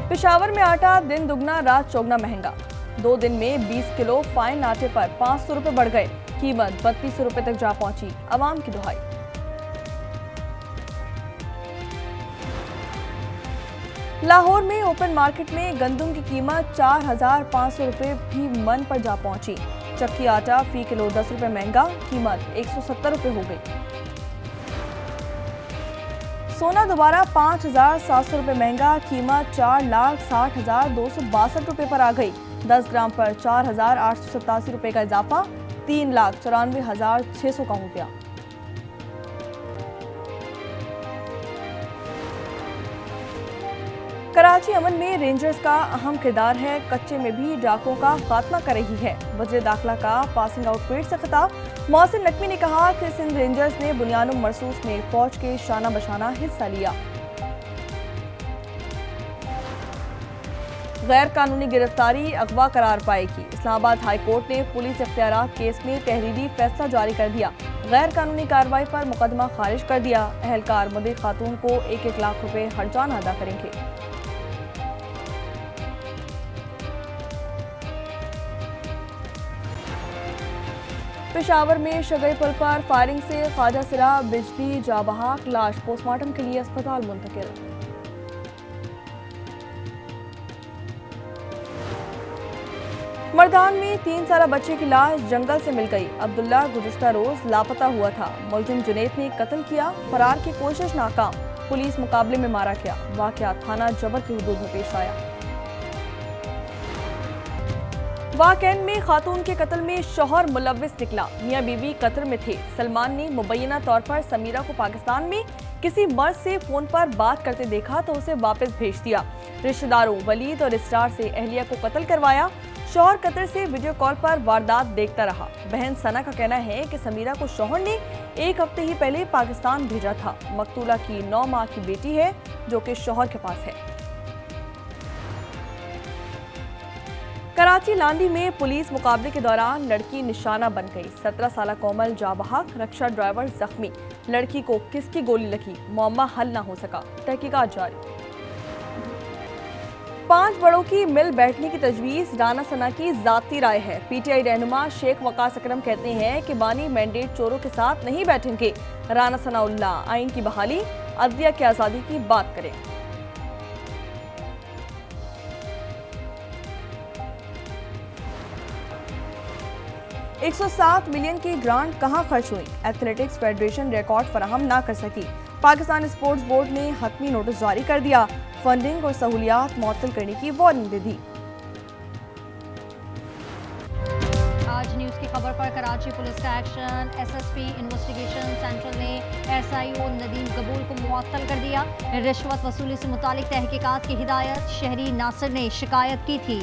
पेशावर में आटा दिन दुगना रात चौगुना महंगा। 2 दिन में 20 किलो फाइन आटे पर 500 रुपए बढ़ गए। कीमत 3200 रुपए तक जा पहुंची। आवाम की दुहाई। लाहौर में ओपन मार्केट में गंदम की कीमत 4500 रुपए भी मन पर जा पहुंची। चक्की आटा फी किलो 10 रुपए महंगा। कीमत 170 रुपए हो गई। सोना दोबारा 5700 रुपए महंगा। कीमत 4,60,262 रुपए पर आ गई। 10 ग्राम पर 4,887 रुपए का इजाफा 3,94,600 का हो गया। कराची अमन में रेंजर्स का अहम किरदार है। कच्चे में भी डाकुओं का खात्मा कर रही है। वज़ीर दाखिला का पासिंग आउट परेड से खिताब। मोहसिन नकवी ने कहा कि सिंध रेंजर्स ने बुनियानुम मरसूस में फौज के शाना बशाना हिस्सा लिया। गैर कानूनी गिरफ्तारी अगवा करार पाएगी। इस्लामाबाद हाई कोर्ट ने पुलिस इख्तियारात केस में तहरीरी फैसला जारी कर दिया। गैर कानूनी कार्रवाई पर मुकदमा खारिज कर दिया। अहलकार मुदीर खातून को 1-1 लाख रुपए हर्जाना अदा करेंगे। पेशावर में शगई पुल पर फायरिंग से ख्वाजा सिरा बिजली जाबहाक लाश पोस्टमार्टम के लिए अस्पताल मुंतकिल। मर्दान में 3 साला बच्चे की लाश जंगल से मिल गई। अब्दुल्ला गुज़िश्ता रोज लापता हुआ था। मुलजिम जुनैद ने कत्ल किया। फरार की कोशिश नाकाम। पुलिस मुकाबले में मारा गया। वाक़या थाना जबर की हुदूद में पेश आया। वाकैन में खातून के कत्ल में शौहर मुलव्विस निकला। मियां बीवी कतर में थे। सलमान ने मुबैना तौर पर समीरा को पाकिस्तान में किसी मर्द से फोन पर बात करते देखा तो उसे वापस भेज दिया। रिश्तेदारों वलीद और इसरार से अहलिया को कत्ल करवाया। शौहर कतर से वीडियो कॉल पर वारदात देखता रहा। बहन सना का कहना है कि समीरा को शौहर ने 1 हफ्ते ही पहले पाकिस्तान भेजा था। मकतूला की 9 माह की बेटी है जो कि शौहर के पास है। कराची लांडी में पुलिस मुकाबले के दौरान लड़की निशाना बन गई। 17 साला कोमल जाबहाक रक्षा ड्राइवर जख्मी। लड़की को किसकी गोली लगी, मुअम्मा हल ना हो सका। तहकीकात जारी। 5 बड़ों की मिल बैठने की तजवीज़ राना सना की जाती राय है। पीटीआई रहनुमा शेख वकास अकरम कहते हैं कि बानी मैंडेट चोरों के साथ नहीं बैठेंगे। राना सनाउल्लाह आइन की बहाली, अदलिया की आज़ादी की बात करें। 107 मिलियन की ग्रांट कहां खर्च हुई। एथलेटिक्स फेडरेशन रिकॉर्ड फराहम ना कर सकी। पाकिस्तान स्पोर्ट्स बोर्ड ने हतमी नोटिस जारी कर दिया। फंडिंग और सहूलियात मुअत्तल करने की वार्निंग दे दी। आज न्यूज़ की खबर पर कराची पुलिस का एक्शन। एसएसपी इन्वेस्टिगेशन सेंट्रल ने एसआईओ नदीम कबूल को मुअत्तल कर दिया। रिश्वत वसूली से मुतालिक तहकीकात की हिदायत। शहरी नासिर ने शिकायत की थी।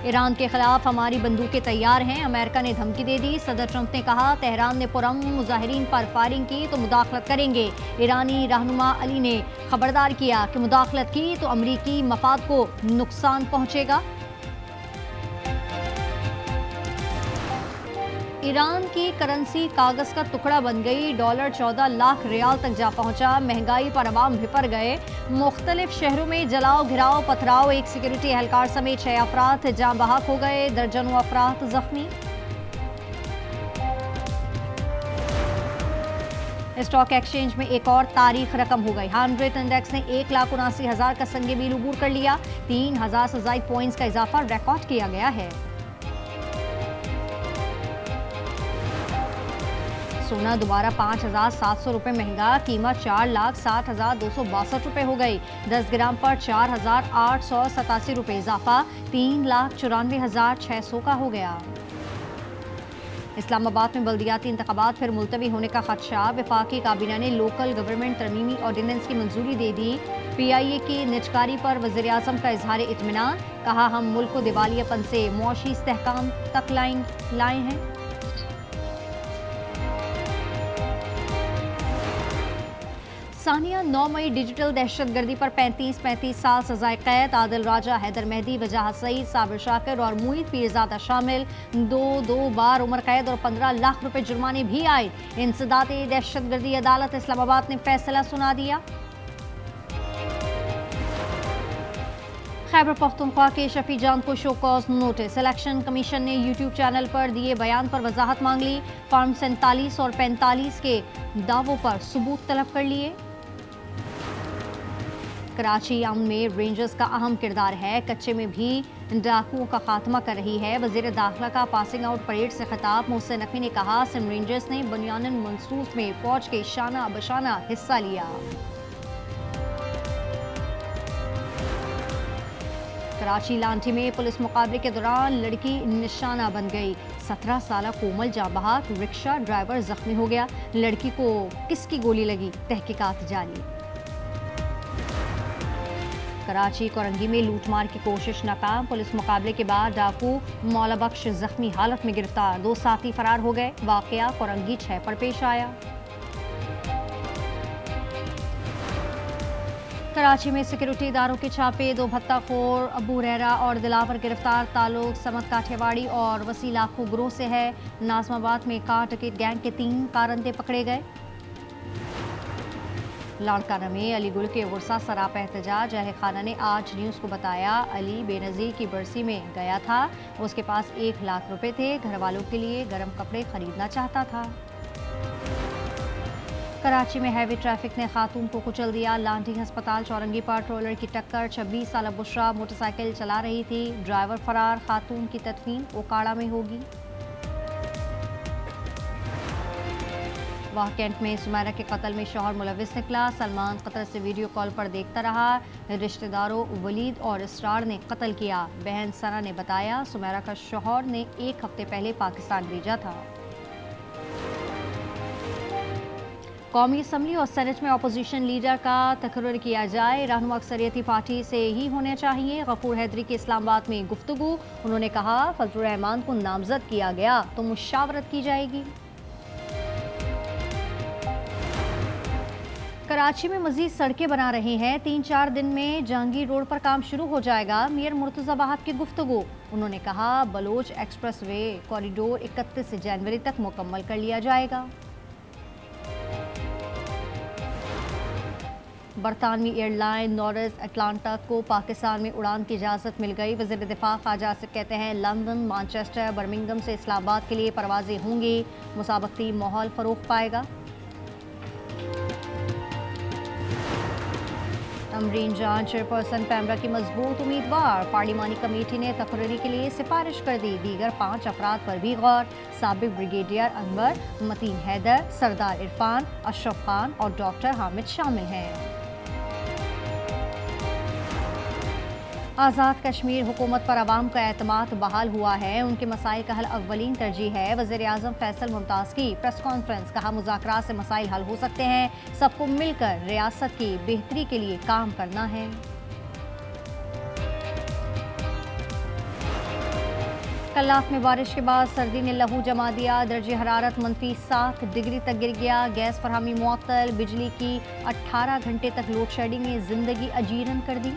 ईरान के खिलाफ हमारी बंदूकें तैयार हैं। अमेरिका ने धमकी दे दी। सदर ट्रंप ने कहा तेहरान ने पुरअमन मुजाहिरीन पर फायरिंग की तो मुदाखलत करेंगे। ईरानी रहनुमा अली ने खबरदार किया कि मुदाखलत की तो अमरीकी मफाद को नुकसान पहुंचेगा। ईरान की करेंसी कागज का टुकड़ा बन गई। डॉलर 14 लाख रियाल तक जा पहुंचा। महंगाई पर अवाम भिपर गए। मुख्तलिफ शहरों में जलाओ घिराव पथराव। एक सिक्योरिटी एहलकार समेत 6 अफराद जाँ बहक हो गए। दर्जनों अफराद जख्मी। स्टॉक एक्सचेंज में एक और तारीख रकम हो गई। 100 इंडेक्स ने 1,79,000 का संगे मील उबूर कर लिया। 3,000 से ज़ायद पॉइंट्स का इजाफा रिकॉर्ड किया गया है। सोना दोबारा 5,700 रुपये महंगा। कीमत 4,60,262 रुपये हो गई। 10 ग्राम पर 4,887 रुपये इजाफा 3,94,600 का हो गया। इस्लामाबाद में बल्दियाती इंतखाबात फिर मुलतवी होने का खदशा। वफाकी काबीना ने लोकल गवर्नमेंट तरमीमी ऑर्डिनेंस की मंजूरी दे दी। PIA की निजकारी पर वज़ीर आज़म का इजहार इत्मीनान। कहा हम मुल्क को दिवालियापन से मुआशी इस्तेहकाम तक लाए हैं। सानिया 9 मई डिजिटल दहशतगर्दी पर 35 साल सजाए कैद। आदिल राजा, हैदर मेहदी, वजाहत सईद, साबिर शाकिर और मुईद पीरजादा शामिल। 2 बार उम्र कैद और 15 लाख रुपए जुर्माने भी आए। इंसदाद दहशतगर्दी अदालत इस्लामाबाद ने फैसला सुना दिया। खैबर पख्तूनख्वा के शफी जान को show cause notice. Election commission ने यूट्यूब चैनल पर दिए बयान पर वजाहत मांग ली। फॉर्म 47 और 45 के दावों पर सबूत तलब कर लिए। कराची अमन में रेंजर्स का अहम किरदार है, कच्चे में भी डाकुओं का खात्मा कर रही है। वजीर दाखिला का पासिंग आउट परेड से खिताब। मोहसिन नकवी ने कहा, सिंध रेंजर्स ने बुनियादन मंसूस में फौज के शाना बशाना हिस्सा लिया। कराची लांठी में पुलिस मुकाबले के दौरान लड़की निशाना बन गई। 17 साला कोमल जांबाज रिक्शा ड्राइवर जख्मी हो गया। लड़की को किसकी गोली लगी, तहकीकात जारी। कराची कोरंगी में लूटमार की कोशिश नाकाम। पुलिस मुकाबले के बाद डाकू मौला बख्श जख्मी हालत में गिरफ्तार। 2 साथी फरार हो गए। वाकया कोरंगी 6 पर पेश आया। कराची में सिक्योरिटी इदारों के छापे। 2 भत्ताखोर अबू रहरा और दिलावर गिरफ्तार। ताल्लुक समत काठियावाड़ी और वसी लाखों ग्रोह से है। नाजमाबाद में कार टिकट गैंग के 3 कारंदे पकड़े गए। लाड़काना में अली गुल के गुस्सा सरापा एहतजाज। अहल खाना ने आज न्यूज़ को बताया, अली बेनज़ीर की बरसी में गया था। उसके पास 1 लाख रुपए थे। घर वालों के लिए गर्म कपड़े खरीदना चाहता था। कराची में हैवी ट्रैफिक ने खातून को कुचल दिया। लांठी अस्पताल चौरंगी पर ट्रोलर की टक्कर। 26 साला बुशरा मोटरसाइकिल चला रही थी। ड्राइवर फरार। खातून की तदफीन ओकाड़ा में होगी। वाह कैंट में सुमैरा के कत्ल में शौहर मुलविस निकला। सलमान कतर से वीडियो कॉल पर देखता रहा। रिश्तेदारों वलीद और इसरार ने कत्ल किया। बहन सना ने बताया, सुमैरा का शौहर ने 1 हफ्ते पहले पाकिस्तान भेजा था। कौमी असम्बली और सेनेट में अपोजिशन लीडर का तकर्रुर किया जाए। रहनुमा अक्सरियती पार्टी से ही होने चाहिए। गफूर हैदरी की इस्लामाबाद में गुफ्तगू। उन्होंने कहा, फजलुर रहमान को नामजद किया गया तो मुशावरत की जाएगी। कराची में मजीद सड़कें बना रहे हैं। 3-4 दिन में जहांगीर रोड पर काम शुरू हो जाएगा। मेयर मुर्तज़ा बहाब की गुफ्तगू। उन्होंने कहा, बलोच एक्सप्रेस वे कॉरिडोर 31 जनवरी तक मुकम्मल कर लिया जाएगा। बरतानवी एयरलाइन नॉरिस अटलांटा को पाकिस्तान में उड़ान की इजाज़त मिल गई। वज़ीर दिफा ख्वाजा आसिफ कहते हैं, लंदन, मैनचेस्टर, बर्मिंघम से इस्लामाबाद के लिए परवाजें होंगी। मुसाबकती माहौल फ़रोग़ पाएगा। अमरीन जान चेयरपर्सन पैमरा की मजबूत उम्मीदवार। पार्लिमानी कमेटी ने तकरीरी के लिए सिफारिश कर दी। दीगर 5 अफराद पर भी गौर। साबिक ब्रिगेडियर अनवर, मतीन हैदर, सरदार इरफान, अशरफ खान और डॉक्टर हामिद शामिल हैं। आज़ाद कश्मीर हुकूमत पर आवाम का एतमाद बहाल हुआ है। उनके मसाइल का हल अव्वलीन तरजीह है। वज़ीर आज़म फैसल मुमताज़ की प्रेस कॉन्फ्रेंस। कहा, मुज़ाकरात से मसाइल हल हो सकते हैं। सबको मिलकर रियासत की बेहतरी के लिए काम करना है। कल्लाफ में बारिश के बाद सर्दी ने लहू जमा दिया। दर्जे हरारत -7 डिग्री तक गिर गया। गैस फरहमी मुअत्तल। बिजली की 18 घंटे तक लोड शेडिंग ने जिंदगी अजीरन कर दी।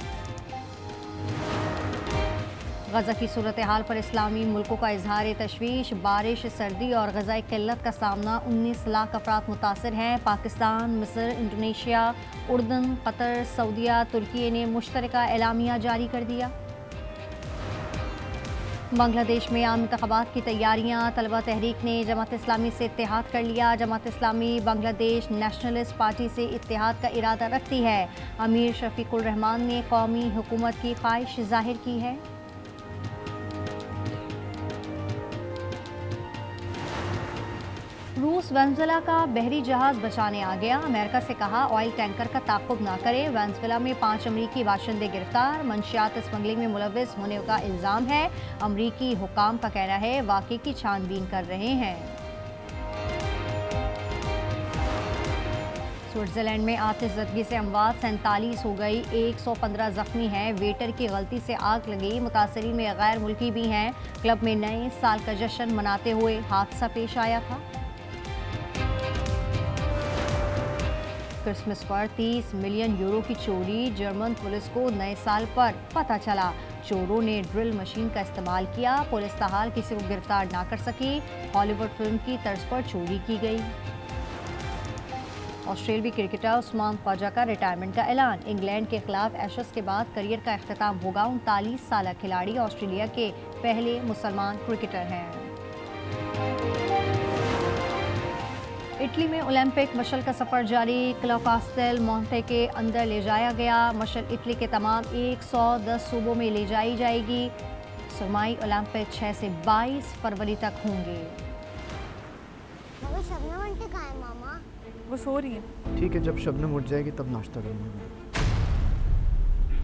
गजा की सूरत हाल पर इस्लामी मुल्कों का इजहार तशवीश। बारिश, सर्दी और गज़ाई किल्लत का सामना। 19 लाख अफराद मुतासर हैं। पाकिस्तान, मिस्र, इंडोनेशिया, उर्दन, कतर, सऊदीया, तुर्की ने मुश्तरका एलामिया जारी कर दिया। बांग्लादेश में आम इंतखाबात की तैयारियां। तलबा तहरीक ने जमात इस्लामी से इत्तेहाद कर लिया। जमात इस्लामी बांग्लादेश नेशनलिस्ट पार्टी से इत्तेहाद का इरादा रखती है। अमीर शफीकुर रहमान ने कौमी हुकूमत की ख्वाहिश जाहिर की है। रूस वेनेजुएला का बहरी जहाज बचाने आ गया। अमेरिका से कहा, ऑयल टैंकर का ताक़ुब ना करें। वेनेजुएला में 5 अमरीकी बाशिंदे गिरफ्तार। मंशियात स्मगलिंग में मुलव्विस होने का इल्ज़ाम है। अमरीकी हुकाम का कहना है, वाक़ई की छानबीन कर रहे हैं। स्विट्जरलैंड में आतिशज़दगी से अमवात 47 हो गई। 115 जख्मी हैं। वेटर की गलती से आग लगी। मुतासरीन में गैर मुल्की भी हैं। क्लब में नए साल का जश्न मनाते हुए हादसा पेश आया था। क्रिसमस पर 30 मिलियन यूरो की चोरी। जर्मन पुलिस को नए साल पर पता चला। चोरों ने ड्रिल मशीन का इस्तेमाल किया। पुलिस ताहाल किसी को गिरफ्तार ना कर सकी। हॉलीवुड फिल्म की तर्ज पर चोरी की गई। ऑस्ट्रेलियाई क्रिकेटर उस्मान ख्वाजा का रिटायरमेंट का ऐलान। इंग्लैंड के खिलाफ एशेज के बाद करियर का अख्तिताम होगा। 39 साल खिलाड़ी ऑस्ट्रेलिया के पहले मुसलमान क्रिकेटर हैं। इटली में ओलंपिक मशल का सफर जारी। क्लब कास्टेल मोंटे के अंदर ले जाया गया। मशल इटली के तमाम 110 सूबों में ले जाई जाएगी। सरमाई ओलंपिक 6 से 22 फरवरी तक होंगे। शबनम आंटी कहाँ है मामा? वो सो रही है। ठीक है, जब शबनम उठ जाएगी तब नाश्ता करूँगा।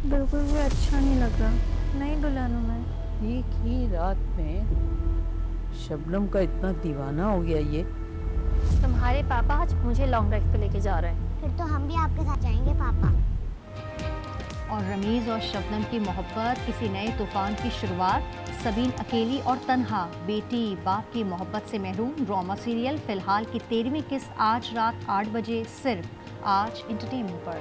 बिल्कुल भी अच्छा नहीं लग रहा। नहीं दुल्हन हूँ मैं। एक ही रात में शबनम का इतना दीवाना हो गया ये। तुम्हारे पापा आज मुझे लॉन्ग ड्राइव पे लेके जा रहे हैं। फिर तो हम भी आपके साथ जाएंगे पापा। और रमीज और शबनम की मोहब्बत किसी नए तूफान की शुरुआत। सबीन अकेली और तन्हा, बेटी बाप की मोहब्बत से महरूम। ड्रामा सीरियल फिलहाल की 13वीं किस्त आज रात 8 बजे सिर्फ आज एंटरटेनमेंट पर।